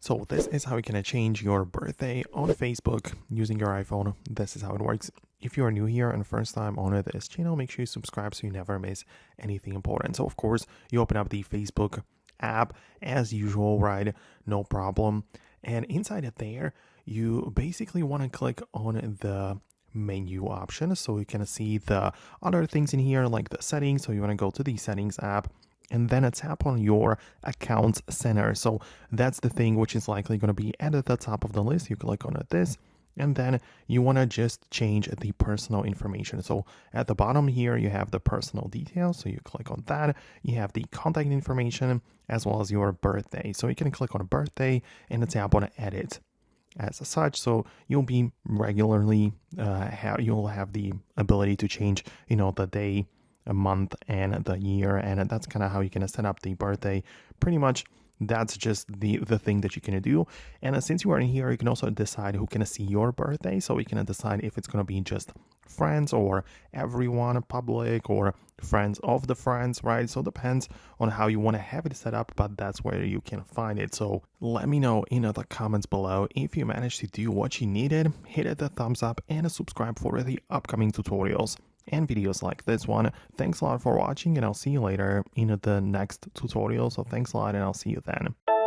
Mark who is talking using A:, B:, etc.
A: So this is how you can change your birthday on Facebook using your iPhone. This is how it works. If you are new here and first time on this channel, make sure you subscribe so you never miss anything important. So of course, you open up the Facebook app as usual, right? No problem. And inside it there, you basically want to click on the menu option so you can see the other things in here like the settings. So you want to go to the settings app and then tap on your accounts center. So that's the thing which is likely going to be at the top of the list. You click on this and then you want to just change the personal information. So at the bottom here, you have the personal details. So you click on that. You have the contact information as well as your birthday. So you can click on birthday and tap on edit as such. So you'll be regularly, you'll have the ability to change, the day, a month and the year, and that's kind of how you can set up the birthday. Pretty much that's just the thing that you can do. And since you are in here, you can also decide who can see your birthday. So we can decide if it's going to be just friends or everyone public or friends of the friends, right? So it depends on how you want to have it set up, but that's where you can find it. So let me know in the comments below if you managed to do what you needed. Hit the thumbs up and subscribe for the upcoming tutorials and videos like this one. Thanks a lot for watching, and I'll see you later in the next tutorial. So thanks a lot, and I'll see you then.